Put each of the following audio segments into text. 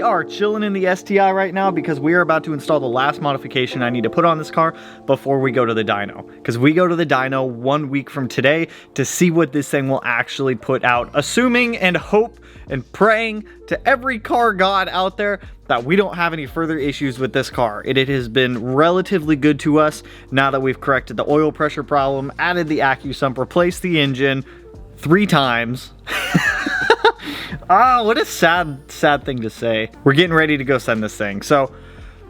we are chilling in the STI right now because we are about to install the last modification I need to put on this car before we go to the dyno. Because we go to the dyno 1 week from today to see what this thing will actually put out, assuming and hope and praying to every car god out there that we don't have any further issues with this car. It has been relatively good to us now that we've corrected the oil pressure problem, added the AccuSump, replaced the engine 3 times. Ah, what a sad thing to say. We're getting ready to go send this thing. So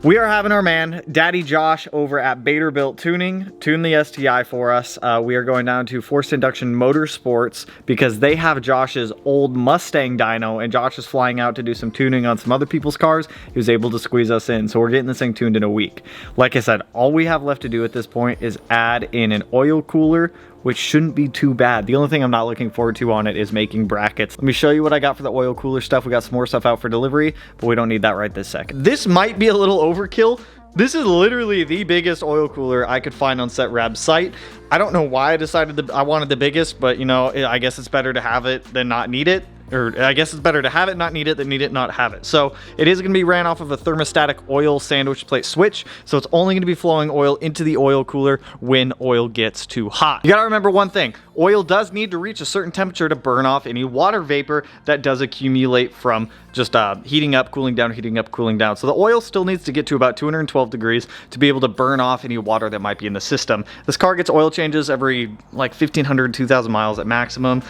we are having our man, Daddy Josh, over at Baderbuilt Tuning, tune the STI for us. We are going down to Forced Induction Motorsports because they have Josh's old Mustang dyno, and Josh is flying out to do some tuning on some other people's cars. He was able to squeeze us in, so we're getting this thing tuned in a week. Like I said, all we have left to do at this point is add in an oil cooler, which shouldn't be too bad. The only thing I'm not looking forward to on it is making brackets. Let me show you what I got for the oil cooler stuff. We got some more stuff out for delivery, but we don't need that right this second. This might be a little overkill. This is literally the biggest oil cooler I could find on SetRab's site. I don't know why I decided I wanted the biggest, but you know, I guess it's better to have it than not need it. Or I guess it's better to have it, not need it, than need it, not have it. So it is going to be ran off of a thermostatic oil sandwich plate switch. So it's only going to be flowing oil into the oil cooler when oil gets too hot. You got to remember one thing. Oil does need to reach a certain temperature to burn off any water vapor that does accumulate from just heating up, cooling down, heating up, cooling down. So the oil still needs to get to about 212 degrees to be able to burn off any water that might be in the system. This car gets oil changes every like 1,500, 2,000 miles at maximum,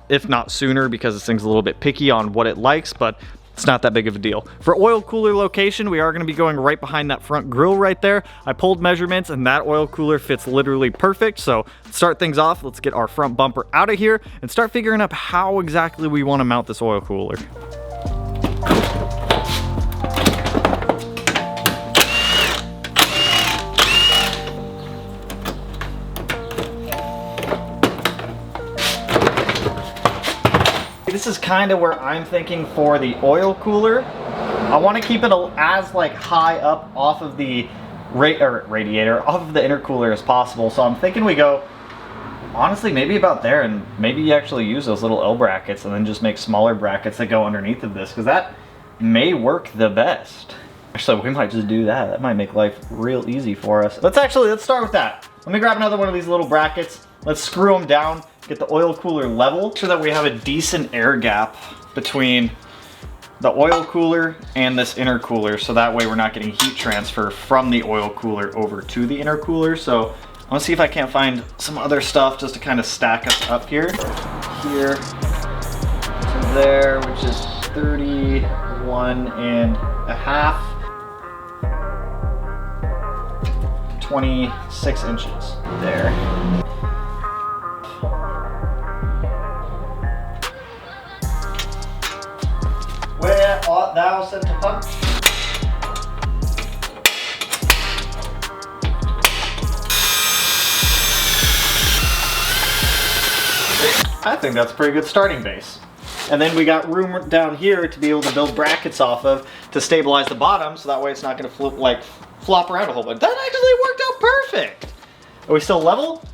if not sooner, because this thing's a little bit picky on what it likes, but it's not that big of a deal. For oil cooler location, we are going to be going right behind that front grille right there. I pulled measurements and that oil cooler fits literally perfect. So to start things off, let's get our front bumper out of here and start figuring out how exactly we want to mount this oil cooler. This is kind of where I'm thinking for the oil cooler. I want to keep it as like high up off of the radiator, off of the intercooler as possible. So I'm thinking we go, honestly, maybe about there, and maybe you actually use those little L brackets and then just make smaller brackets that go underneath of this, because that may work the best. Actually, we might just do that. That might make life real easy for us. Let's start with that. Let me grab another one of these little brackets. Let's screw them down, get the oil cooler level so that we have a decent air gap between the oil cooler and this intercooler, so that way we're not getting heat transfer from the oil cooler over to the intercooler. So I'm gonna see if I can't find some other stuff just to kind of stack us up here to there, which is 31.5, 26 inches there. Where art thou sent to punch? I think that's a pretty good starting base. And then we got room down here to be able to build brackets off of to stabilize the bottom, so that way it's not going to flop around a whole bunch. That actually worked out perfect. Are we still level?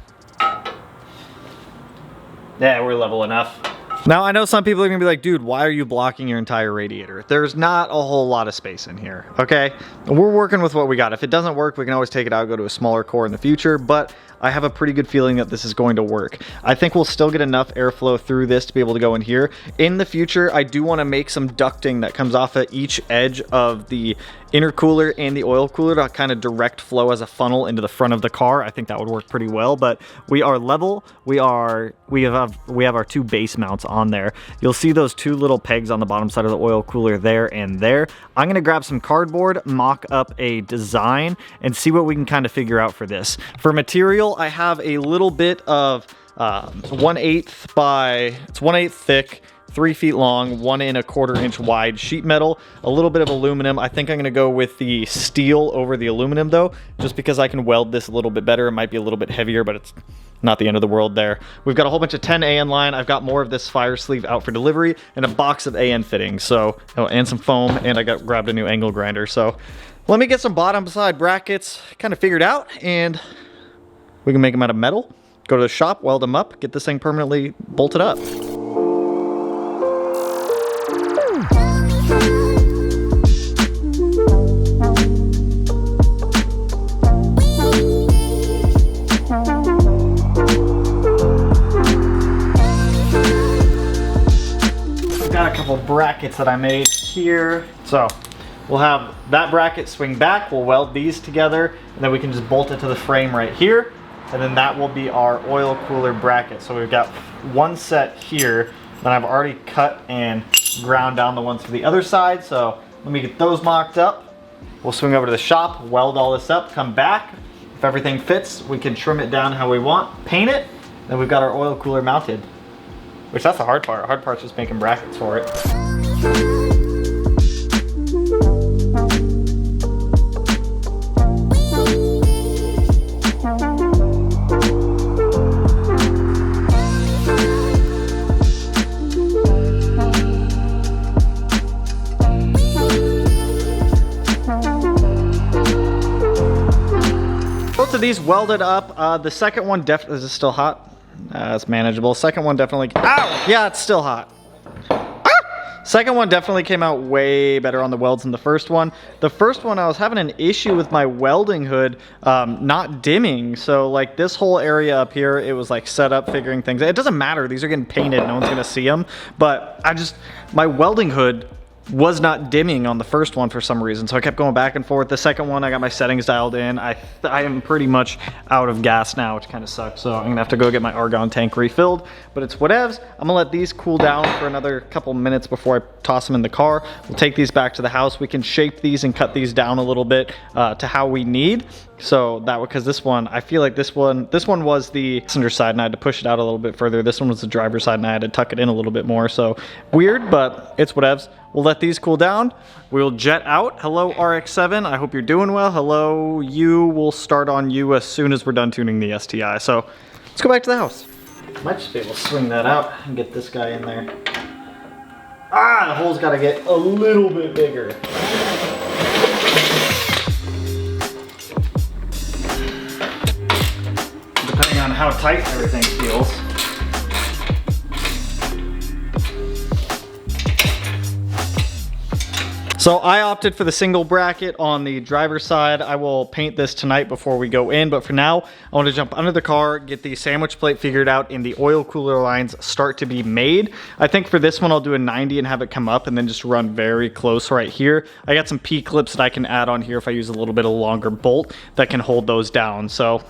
Yeah, we're level enough. Now, I know some people are gonna be like, dude, why are you blocking your entire radiator? There's not a whole lot of space in here, okay? We're working with what we got. If it doesn't work, we can always take it out, go to a smaller core in the future, but I have a pretty good feeling that this is going to work. I think we'll still get enough airflow through this to be able to go in here. In the future, I do want to make some ducting that comes off of each edge of the intercooler and the oil cooler to kind of direct flow as a funnel into the front of the car. I think that would work pretty well, but we are level. We have our 2 base mounts on there. You'll see those 2 little pegs on the bottom side of the oil cooler there and there. I'm going to grab some cardboard, mock up a design, and see what we can kind of figure out for this. For material, I have a little bit of 1/8 by, it's 1/8 thick, 3 feet long, 1 1/4 inch wide sheet metal, a little bit of aluminum. I think I'm gonna go with the steel over the aluminum though, just because I can weld this a little bit better. It might be a little bit heavier, but it's not the end of the world there. We've got a whole bunch of 10 AN line. I've got more of this fire sleeve out for delivery and a box of AN fittings. So, and some foam, and I grabbed a new angle grinder. So let me get some bottom side brackets kind of figured out, and we can make them out of metal, go to the shop, weld them up, get this thing permanently bolted up. brackets that I made here. So we'll have that bracket swing back, we'll weld these together, and then we can just bolt it to the frame right here. And then that will be our oil cooler bracket. So we've got one set here, and I've already cut and ground down the ones for the other side. So let me get those mocked up. We'll swing over to the shop, weld all this up, come back. If everything fits, we can trim it down how we want, paint it, then we've got our oil cooler mounted. Which that's the hard part. The hard part's just making brackets for it. Both of these welded up. The second one definitely, is it still hot? It's manageable. Second one definitely, ow! Yeah, it's still hot. Ah! Second one definitely came out way better on the welds than the first one. The first one, I was having an issue with my welding hood not dimming. So like this whole area up here, it was like set up, figuring things. It doesn't matter. These are getting painted. No one's gonna see them. But my welding hood was not dimming on the first one for some reason, so I kept going back and forth. The second one, I got my settings dialed in. I am pretty much out of gas now, which kind of sucks, so I'm gonna have to go get my argon tank refilled, but it's whatevs. I'm gonna let these cool down for another couple minutes before I toss them in the car. We'll take these back to the house. We can shape these and cut these down a little bit to how we need. So that, because this one, I feel like this one was the passenger side and I had to push it out a little bit further. This one was the driver's side and I had to tuck it in a little bit more. So weird, but it's whatevs. We'll let these cool down. We'll jet out. Hello, RX-7. I hope you're doing well. Hello, you. We'll start on you as soon as we're done tuning the STI. So let's go back to the house. Might just be able to swing that out and get this guy in there. Ah, the hole's got to get a little bit bigger. Depending on how tight everything feels. So I opted for the single bracket on the driver's side. I will paint this tonight before we go in, but for now, I want to jump under the car, get the sandwich plate figured out, and the oil cooler lines start to be made. I think for this one, I'll do a 90 and have it come up and then just run very close right here. I got some P-clips that I can add on here if I use a little bit of longer bolt that can hold those down. So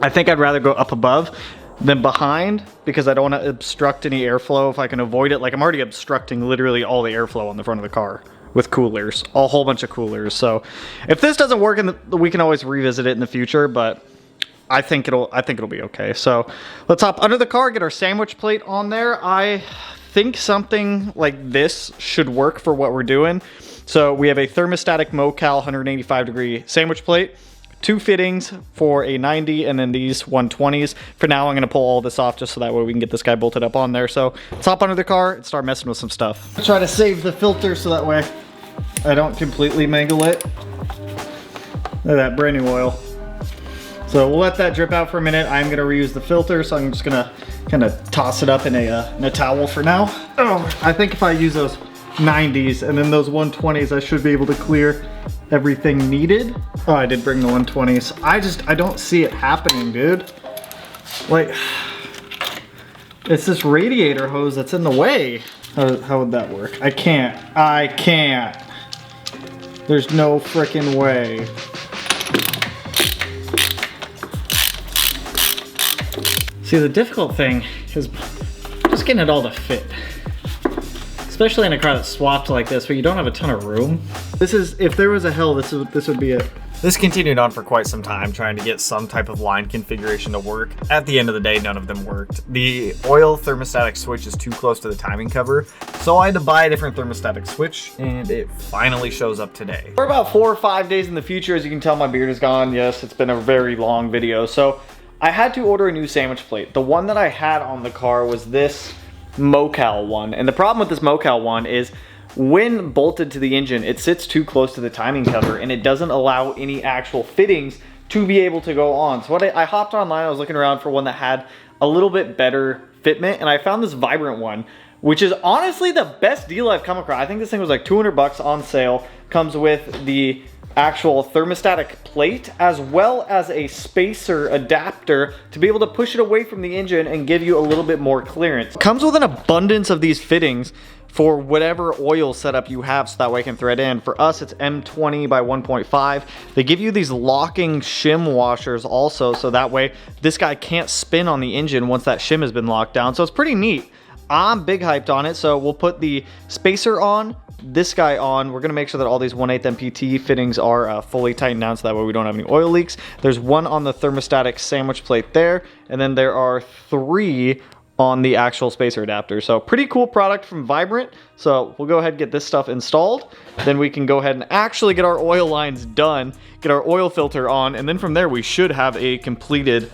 I think I'd rather go up above than behind because I don't want to obstruct any airflow if I can avoid it. Like I'm already obstructing literally all the airflow on the front of the car with coolers, a whole bunch of coolers. So if this doesn't work, we can always revisit it in the future, but I think it'll be okay. So let's hop under the car, get our sandwich plate on there. I think something like this should work for what we're doing. So we have a thermostatic Mocal 185-degree sandwich plate, 2 fittings for a 90, and then these 120s. For now, I'm gonna pull all this off just so that way we can get this guy bolted up on there. So let's hop under the car and start messing with some stuff. I'll try to save the filter so that way I don't completely mangle it. Look at that, brand new oil. So we'll let that drip out for a minute. I'm gonna reuse the filter, so I'm just gonna kind of toss it up in a towel for now. Oh, I think if I use those 90s and then those 120s, I should be able to clear everything needed. Oh, I did bring the 120s. I don't see it happening, dude. Like, it's this radiator hose that's in the way. How would that work? I can't. There's no freaking way. See, the difficult thing is just getting it all to fit. Especially in a car that's swapped like this, where you don't have a ton of room. This is, if there was a hell, this would be it. This continued on for quite some time, trying to get some type of line configuration to work. At the end of the day, none of them worked. The oil thermostatic switch is too close to the timing cover, so I had to buy a different thermostatic switch, and it finally shows up today. We're about 4 or 5 days in the future. As you can tell, my beard is gone. Yes, it's been a very long video. So I had to order a new sandwich plate. The one that I had on the car was this Mocal one, and the problem with this Mocal one is when bolted to the engine, it sits too close to the timing cover and it doesn't allow any actual fittings to be able to go on. So I hopped online, I was looking around for one that had a little bit better fitment, and I found this Vibrant one, which is honestly the best deal I've come across. I think this thing was like 200 bucks on sale. Comes with the actual thermostatic plate as well as a spacer adapter to be able to push it away from the engine and give you a little bit more clearance. Comes with an abundance of these fittings for whatever oil setup you have, so that way I can thread in. For us, it's M20 by 1.5. They give you these locking shim washers also, so that way this guy can't spin on the engine once that shim has been locked down. So it's pretty neat. I'm big hyped on it, so we'll put the spacer on, this guy on. We're gonna make sure that all these 1/8 MPT fittings are fully tightened down, so that way we don't have any oil leaks. There's one on the thermostatic sandwich plate there, and then there are 3 on the actual spacer adapter. So pretty cool product from Vibrant. So we'll go ahead and get this stuff installed. Then we can go ahead and actually get our oil lines done, get our oil filter on, and then from there we should have a completed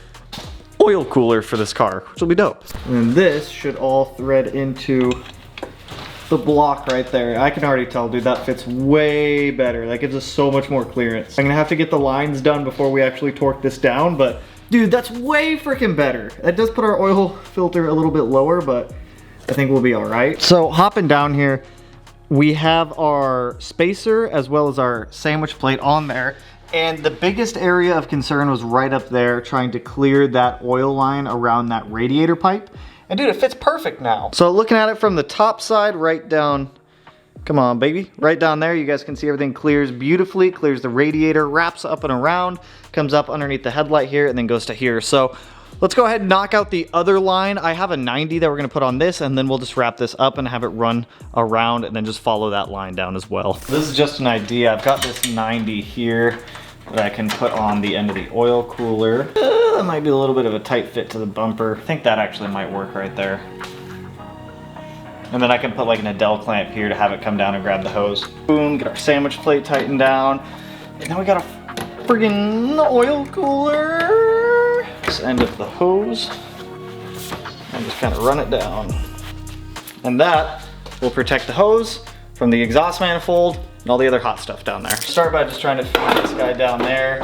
oil cooler for this car, which will be dope. And this should all thread into the block right there. I can already tell, dude, that fits way better. That gives us so much more clearance. I'm gonna have to get the lines done before we actually torque this down, but dude, that's way freaking better. That does put our oil filter a little bit lower, but I think we'll be all right. So hopping down here, we have our spacer as well as our sandwich plate on there. And the biggest area of concern was right up there, trying to clear that oil line around that radiator pipe. And dude, it fits perfect now. So looking at it from the top side, right down, come on baby, right down there, you guys can see everything clears beautifully, clears the radiator, wraps up and around, comes up underneath the headlight here, and then goes to here. So let's go ahead and knock out the other line. I have a 90 that we're gonna put on this, and then we'll just wrap this up and have it run around and then just follow that line down as well. This is just an idea. I've got this 90 here that I can put on the end of the oil cooler. That might be a little bit of a tight fit to the bumper. I think that actually might work right there. And then I can put like an Adele clamp here to have it come down and grab the hose. Boom, get our sandwich plate tightened down. And then we got a friggin' oil cooler. This end of the hose. And just kind of run it down. And that will protect the hose from the exhaust manifold and all the other hot stuff down there. Start by just trying to fit this guy down there.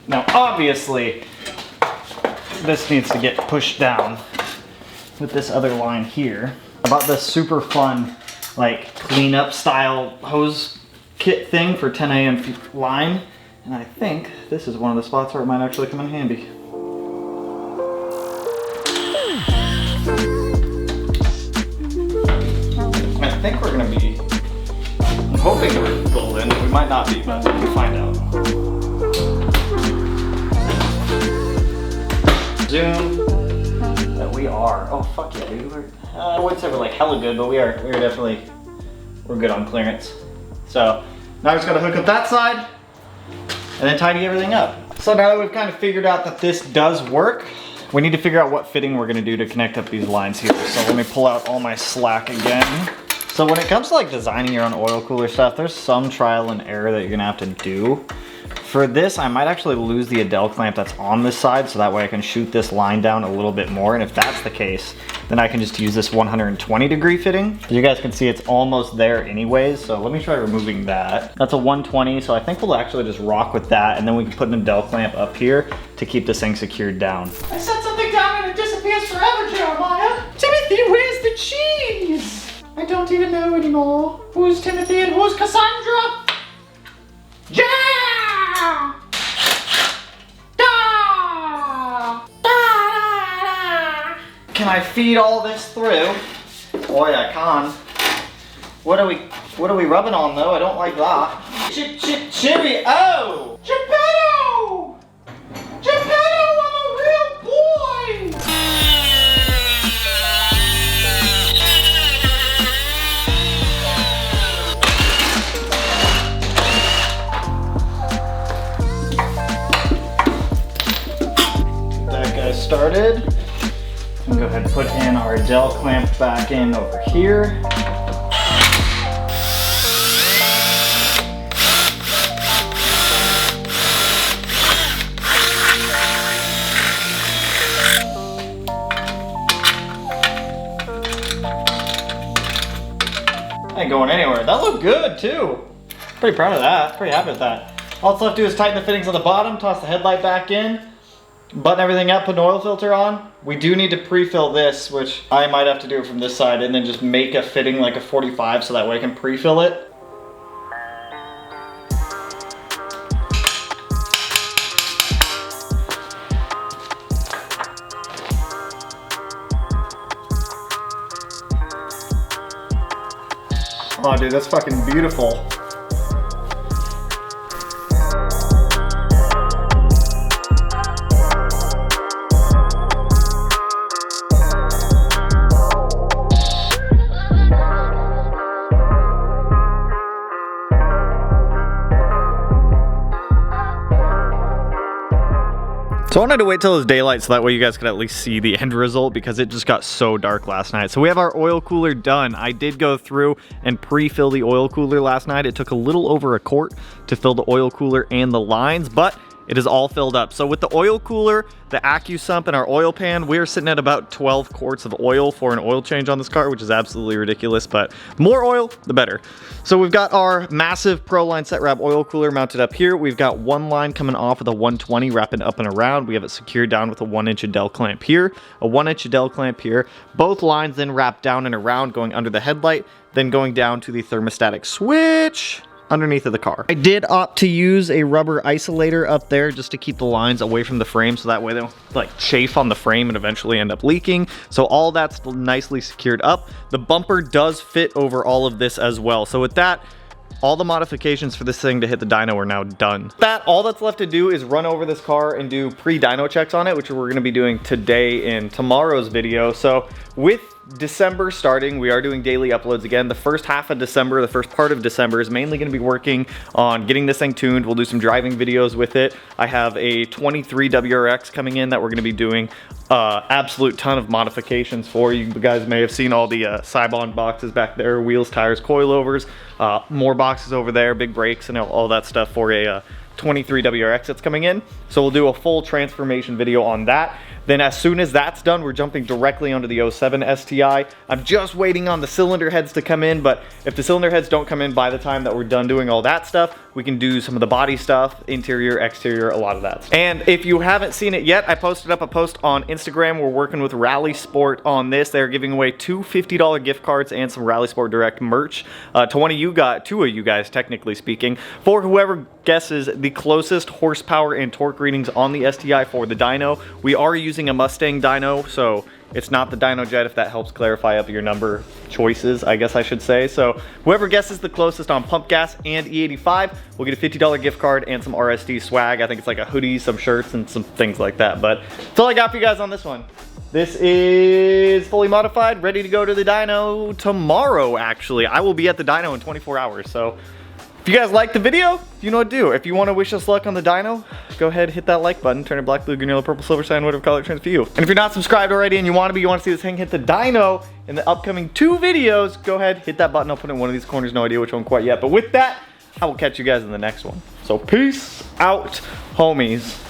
Now obviously, this needs to get pushed down with this other line here. I bought this super fun, like cleanup style hose kit thing for 10 AM line, and I think this is one of the spots where it might actually come in handy. I think we're gonna be, I'm hoping that we're pulled in. We might not be, but we'll find out. Zoom that we are. Oh fuck yeah, dude. I wouldn't say we're like hella good, but we're definitely, we're good on clearance. So now I just gotta hook up that side and then tidy everything up. So now that we've kind of figured out that this does work, we need to figure out what fitting we're gonna do to connect up these lines here. So let me pull out all my slack again. So when it comes to like designing your own oil cooler stuff, there's some trial and error that you're gonna have to do. For this, I might actually lose the Adele clamp that's on this side, so that way I can shoot this line down a little bit more. And if that's the case, then I can just use this 120-degree fitting. As you guys can see, it's almost there anyways, so let me try removing that. That's a 120, so I think we'll actually just rock with that, and then we can put an Adele clamp up here to keep this thing secured down. I set something down and it disappears forever, Jeremiah. Timothy, where's the cheese? I don't even know anymore. Who's Timothy and who's Cassandra? Yeah! Can I feed all this through? Boy, I can. What are we rubbing on though? I don't like that. Chibby, oh! Geppetto! Geppetto, I'm a real boy! That guy started. Go ahead and put in our Adele clamp back in over here. Ain't going anywhere. That looked good too. Pretty proud of that. Pretty happy with that. All that's left to do is tighten the fittings on the bottom, toss the headlight back in, button everything up, put an oil filter on. We do need to pre-fill this, which I might have to do it from this side, and then just make a fitting like a 45 so that way I can pre-fill it. Oh dude, that's fucking beautiful. So I wanted to wait till it was daylight so that way you guys could at least see the end result because it just got so dark last night. So we have our oil cooler done. I did go through and pre-fill the oil cooler last night. It took a little over a quart to fill the oil cooler and the lines, but it is all filled up. So with the oil cooler, the AccuSump, and our oil pan, we are sitting at about 12 quarts of oil for an oil change on this car, which is absolutely ridiculous, but more oil, the better. So we've got our massive ProLine set wrap oil cooler mounted up here. We've got one line coming off with a 120 wrapping up and around. We have it secured down with a 1-inch Adele clamp here, a 1-inch Adele clamp here. Both lines then wrap down and around, going under the headlight, then going down to the thermostatic switch underneath of the car. I did opt to use a rubber isolator up there just to keep the lines away from the frame so that way they don't like chafe on the frame and eventually end up leaking. So all that's nicely secured up. The bumper does fit over all of this as well. So with that, all the modifications for this thing to hit the dyno are now done. All that's left to do is run over this car and do pre-dyno checks on it, which we're gonna be doing today in tomorrow's video. So with December starting, we are doing daily uploads again. The first half of December, the first part of December is mainly gonna be working on getting this thing tuned. We'll do some driving videos with it. I have a 23 WRX coming in that we're gonna be doing absolute ton of modifications for. You guys may have seen all the Cybon boxes back there, wheels, tires, coilovers, more boxes over there, big brakes and all that stuff for a 23 WRX that's coming in. So we'll do a full transformation video on that. Then as soon as that's done, we're jumping directly onto the 07 STI. I'm just waiting on the cylinder heads to come in, but if the cylinder heads don't come in by the time that we're done doing all that stuff, we can do some of the body stuff, interior, exterior, a lot of that. And if you haven't seen it yet, I posted up a post on Instagram. We're working with Rally Sport on this. They're giving away 2 $50 gift cards and some Rally Sport Direct merch to two of you guys, technically speaking, for whoever guesses the closest horsepower and torque readings on the STI for the dyno. We are using a Mustang dyno, so it's not the Dyno Jet, if that helps clarify up your number choices, I guess I should say. So whoever guesses the closest on pump gas and E85 will get a $50 gift card and some RSD swag. I think it's like a hoodie, some shirts, and some things like that. But that's all I got for you guys on this one. This is fully modified, ready to go to the dyno tomorrow, actually. I will be at the dyno in 24 hours, so if you guys liked the video, you know what to do. If you want to wish us luck on the dyno, go ahead, hit that like button, turn it black, blue, green, yellow, purple, silver, cyan, whatever color it turns for you. And if you're not subscribed already and you want to see this thing hit the dyno in the upcoming 2 videos, go ahead, hit that button. I'll put it in one of these corners, no idea which one quite yet. But with that, I will catch you guys in the next one. So peace out, homies.